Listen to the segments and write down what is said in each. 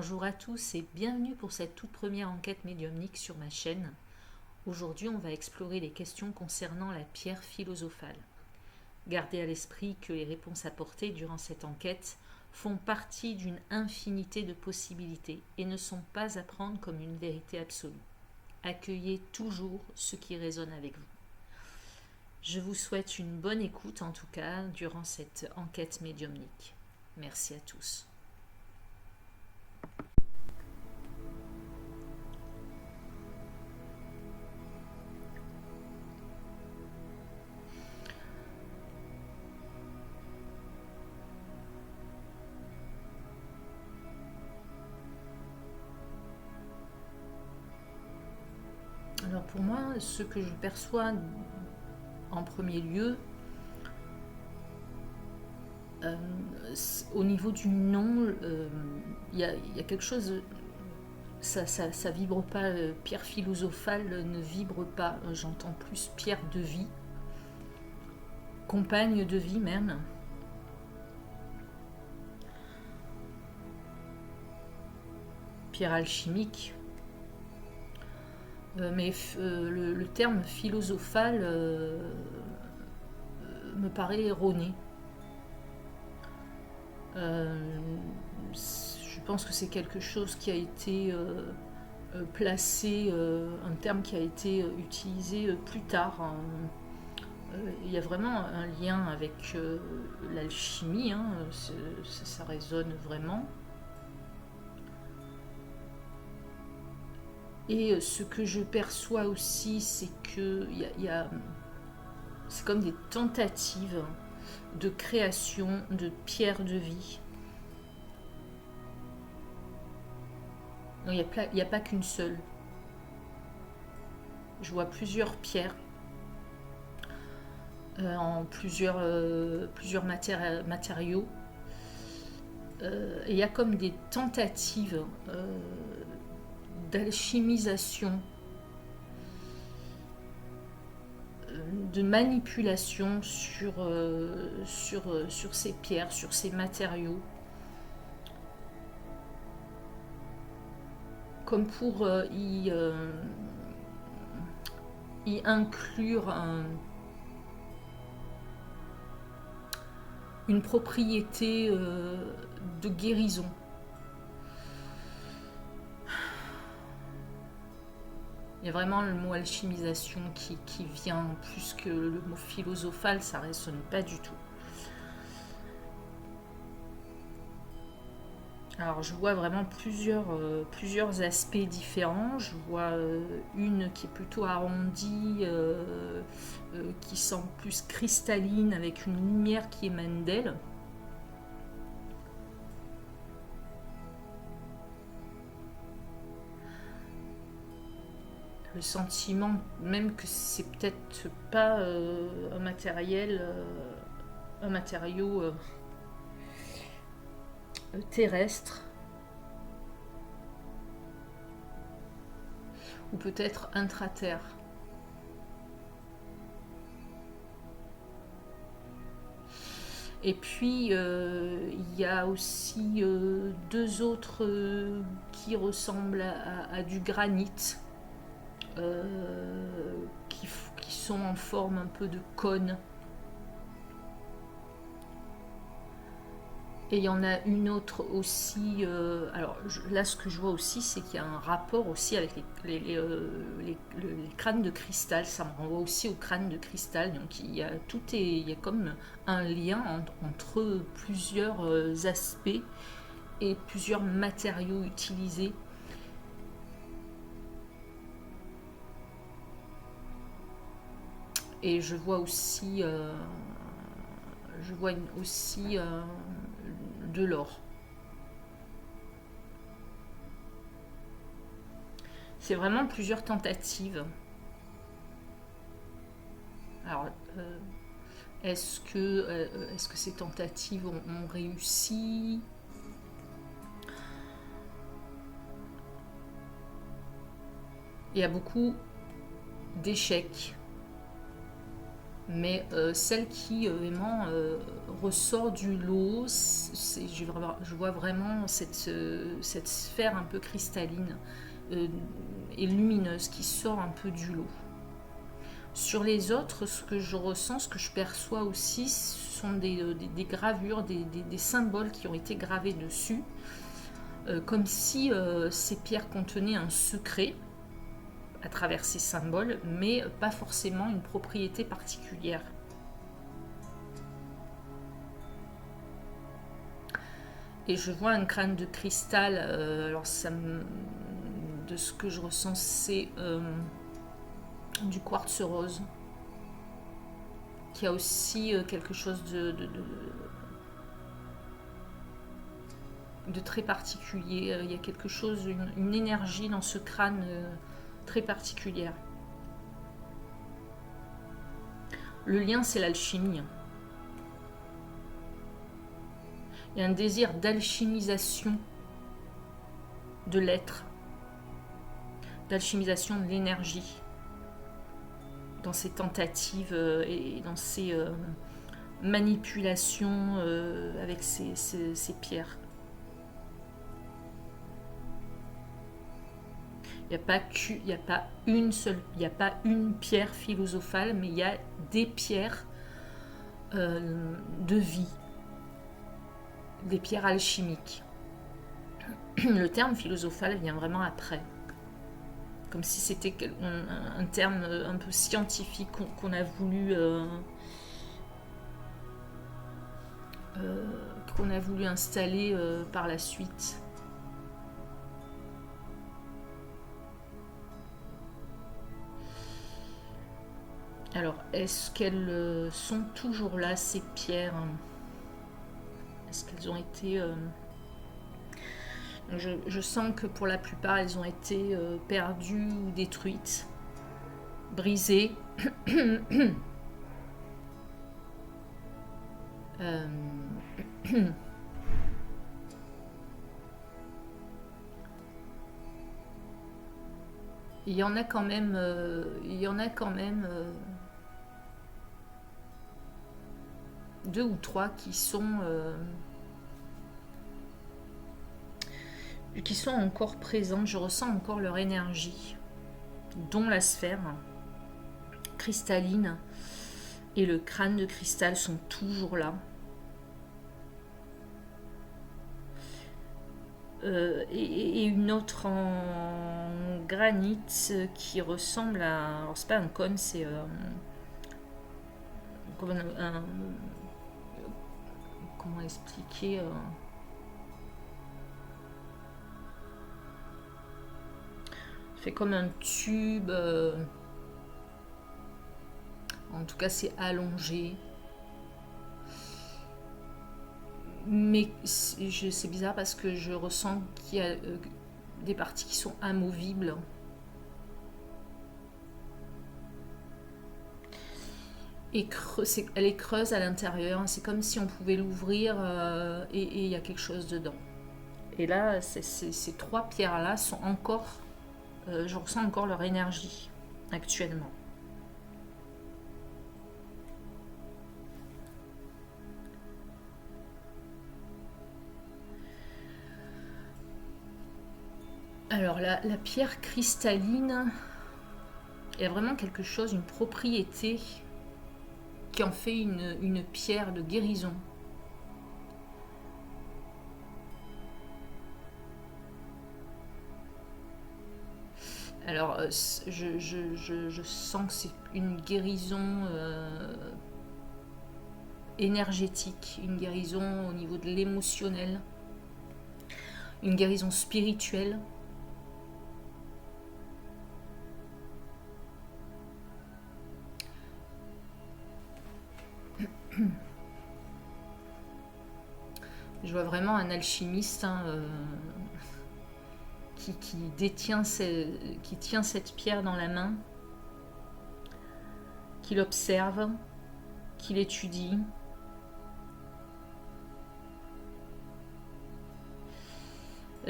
Bonjour à tous et bienvenue pour cette toute première enquête médiumnique sur ma chaîne. Aujourd'hui, on va explorer les questions concernant la pierre philosophale. Gardez à l'esprit que les réponses apportées durant cette enquête font partie d'une infinité de possibilités et ne sont pas à prendre comme une vérité absolue. Accueillez toujours ce qui résonne avec vous. Je vous souhaite une bonne écoute en tout cas durant cette enquête médiumnique. Merci à tous. Alors pour moi, ce que je perçois en premier lieu, au niveau du nom, il y a quelque chose, ça vibre pas, pierre philosophale ne vibre pas, j'entends plus pierre de vie, compagne de vie même. Pierre alchimique. Mais le terme philosophal me paraît erroné. Je pense que c'est quelque chose qui a été placé, un terme qui a été utilisé plus tard. Il y a vraiment un lien avec l'alchimie, hein, ça résonne vraiment. Et ce que je perçois aussi, c'est que c'est comme des tentatives de création de pierres de vie. Il n'y a pas qu'une seule. Je vois plusieurs pierres en plusieurs matériaux. Et il y a comme des tentatives d'alchimisation, de manipulation sur ces pierres, sur ces matériaux, comme pour y inclure une propriété de guérison. Il y a vraiment le mot alchimisation qui vient, plus que le mot philosophal, ça ne résonne pas du tout. Alors je vois vraiment plusieurs aspects différents. Je vois une qui est plutôt arrondie, qui semble plus cristalline, avec une lumière qui émane d'elle. Le sentiment même que c'est peut-être pas un matériau terrestre, ou peut-être intraterre. Et puis il y a aussi deux autres qui ressemblent à du granit, qui sont en forme un peu de cône. Et il y en a une autre aussi. Alors là, ce que je vois aussi, c'est qu'il y a un rapport aussi avec les crânes de cristal. Ça me renvoie aussi aux crânes de cristal. Donc il y a comme un lien entre plusieurs aspects et plusieurs matériaux utilisés. Et je vois aussi de l'or. C'est vraiment plusieurs tentatives. Alors, est-ce que ces tentatives ont réussi? Il y a beaucoup d'échecs. mais celle qui vraiment ressort du lot, je vois vraiment cette sphère un peu cristalline et lumineuse qui sort un peu du lot. Sur les autres, ce que je ressens, ce que je perçois aussi, ce sont des gravures, des symboles qui ont été gravés dessus, comme si ces pierres contenaient un secret à travers ces symboles, mais pas forcément une propriété particulière. Et je vois un crâne de cristal, alors de ce que je ressens, c'est du quartz rose, qui a aussi quelque chose de très particulier. Il y a quelque chose, une énergie dans ce crâne très particulière. Le lien, c'est l'alchimie. Il y a un désir d'alchimisation de l'être, d'alchimisation de l'énergie, dans ces tentatives et dans ces manipulations avec ces pierres. Il n'y a pas une pierre philosophale, mais il y a des pierres de vie, des pierres alchimiques. Le terme philosophal vient vraiment après, comme si c'était un terme un peu scientifique qu'on a voulu installer par la suite. Alors, est-ce qu'elles sont toujours là, ces pierres? Est-ce qu'elles ont été... je sens que pour la plupart, elles ont été perdues ou détruites, brisées. Il y en a quand même... deux ou trois qui sont encore présentes. Je ressens encore leur énergie, dont la sphère cristalline et le crâne de cristal sont toujours là. Et une autre en granit qui ressemble à... Alors c'est pas un cône, c'est comme un comment expliquer fait comme un tube, en tout cas c'est allongé, mais c'est bizarre parce que je ressens qu'il y a des parties qui sont amovibles. Et elle est creuse à l'intérieur, c'est comme si on pouvait l'ouvrir et il y a quelque chose dedans. Et là, ces trois pierres-là sont encore, je ressens encore leur énergie actuellement. Alors la pierre cristalline, il y a vraiment quelque chose, une propriété qui en fait une pierre de guérison. Alors, je sens que c'est une guérison énergétique, une guérison au niveau de l'émotionnel, une guérison spirituelle. Je vois vraiment un alchimiste qui tient cette pierre dans la main, qui l'observe, qui l'étudie.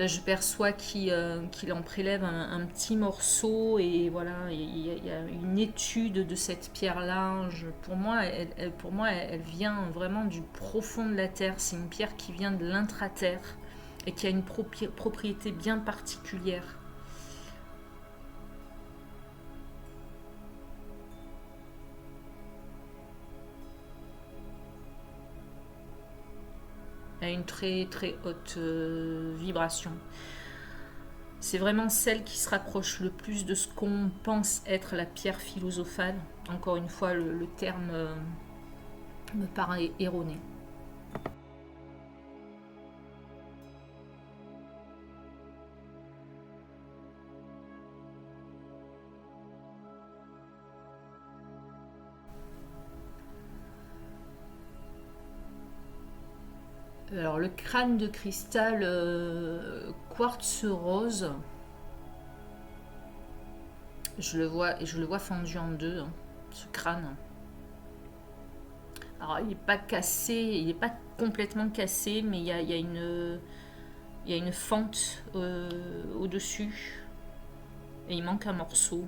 Je perçois qu'il en prélève un petit morceau et voilà, il y a une étude de cette pierre-là. Pour moi, elle vient vraiment du profond de la terre. C'est une pierre qui vient de l'intraterre et qui a une propriété bien particulière. Elle a une très très haute vibration. C'est vraiment celle qui se rapproche le plus de ce qu'on pense être la pierre philosophale. Encore une fois, le terme me paraît erroné. Alors le crâne de cristal quartz rose, je le vois fendu en deux, hein, ce crâne. Alors il n'est pas cassé, il n'est pas complètement cassé, mais il y a une fente au-dessus et il manque un morceau.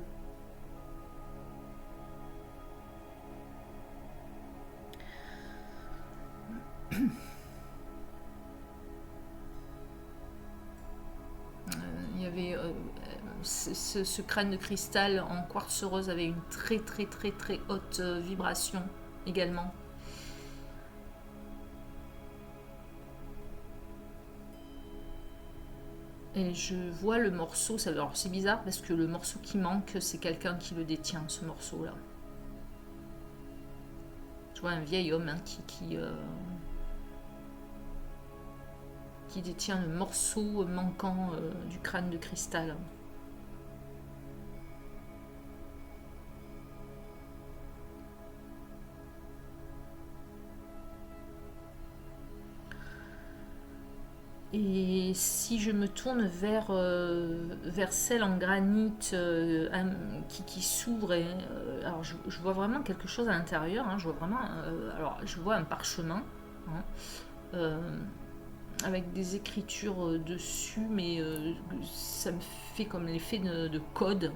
Il y avait ce crâne de cristal en quartz rose avait une très très très très haute vibration également. Et je vois le morceau, alors c'est bizarre parce que le morceau qui manque, c'est quelqu'un qui le détient, ce morceau-là. Je vois un vieil homme, hein, qui détient le morceau manquant du crâne de cristal. Et si je me tourne vers celle en granit qui s'ouvre, alors je vois vraiment quelque chose à l'intérieur, hein, je vois vraiment, alors je vois un parchemin, hein, euh, avec des écritures dessus, mais ça me fait comme l'effet de code.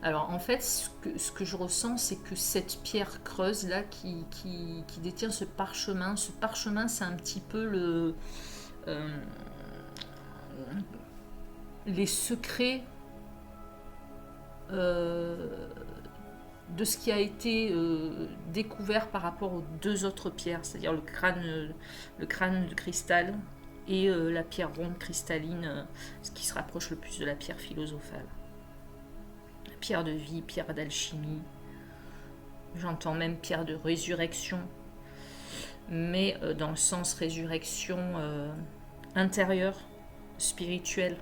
Alors en fait, ce que je ressens, c'est que cette pierre creuse là qui détient ce parchemin c'est un petit peu euh, les secrets euh, de ce qui a été découvert par rapport aux deux autres pierres, c'est-à-dire le crâne de cristal et la pierre ronde cristalline, ce qui se rapproche le plus de la pierre philosophale. Pierre de vie, pierre d'alchimie, j'entends même pierre de résurrection, mais dans le sens résurrection intérieure, spirituelle.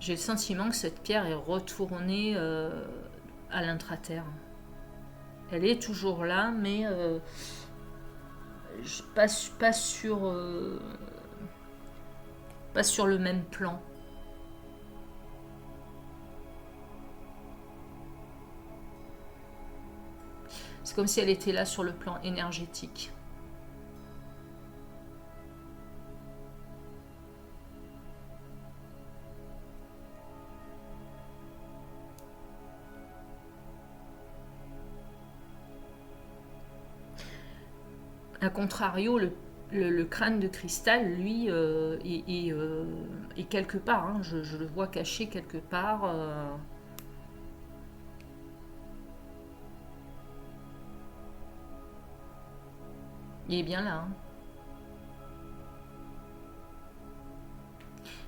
J'ai le sentiment que cette pierre est retournée à l'intraterre. Elle est toujours là, mais pas pas sur le même plan. C'est comme si elle était là sur le plan énergétique. A contrario, le crâne de cristal, lui, est quelque part. Hein. Je le vois caché quelque part. Il est bien là. Hein.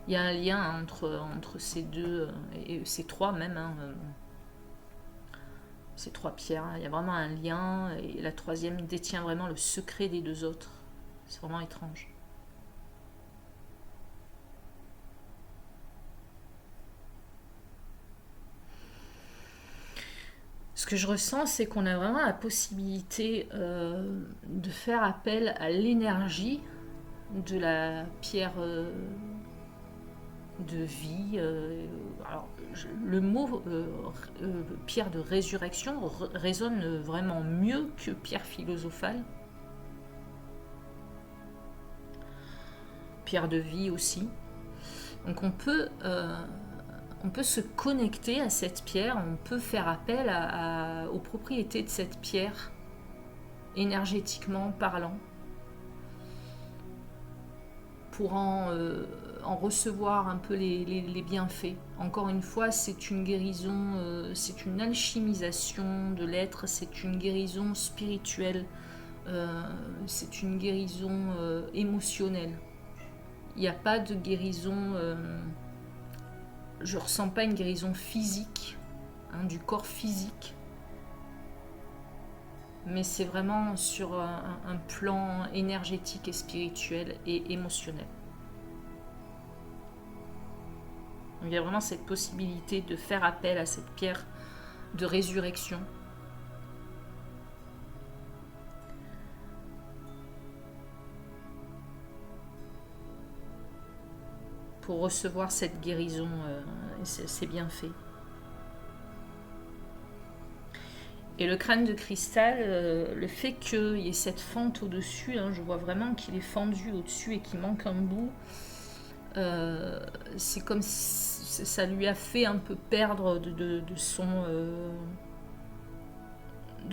Il y a un lien entre ces deux, et ces trois même, hein, ces trois pierres. Il y a vraiment un lien, et la troisième détient vraiment le secret des deux autres. C'est vraiment étrange. Ce que je ressens, c'est qu'on a vraiment la possibilité de faire appel à l'énergie de la pierre de vie. Alors, le mot pierre de résurrection résonne vraiment mieux que pierre philosophale. Pierre de vie aussi. Donc on peut se connecter à cette pierre, on peut faire appel aux propriétés de cette pierre, énergétiquement parlant, pour en recevoir un peu les bienfaits. Encore une fois, c'est une guérison, c'est une alchimisation de l'être, c'est une guérison spirituelle, c'est une guérison émotionnelle. Il n'y a pas de guérison... je ressens pas une guérison physique, du corps physique, mais c'est vraiment sur un plan énergétique et spirituel et émotionnel. Il y a vraiment cette possibilité de faire appel à cette pierre de résurrection. Pour recevoir cette guérison, c'est bien fait. Et le crâne de cristal, le fait qu'il y ait cette fente au-dessus, je vois vraiment qu'il est fendu au-dessus et qu'il manque un bout. C'est comme si ça lui a fait un peu perdre de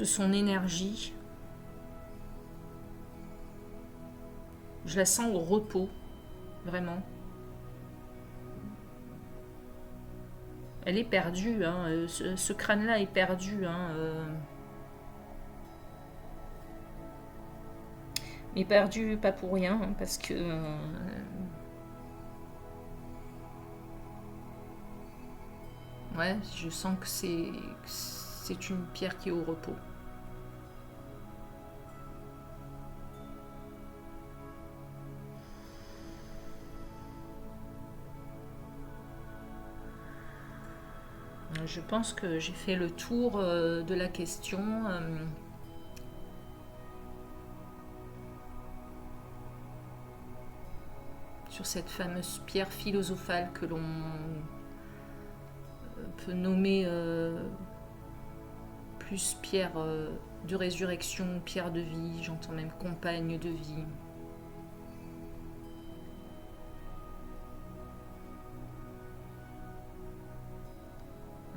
son énergie. Je la sens au repos, vraiment. Elle est perdue, ce crâne-là est perdu. Mais perdu pas pour rien, parce que... ouais, je sens que c'est une pierre qui est au repos. Je pense que j'ai fait le tour de la question. Sur cette fameuse pierre philosophale que l'on peut nommer plus pierre de résurrection, pierre de vie, j'entends même compagne de vie.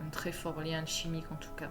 Un très fort lien alchimique en tout cas.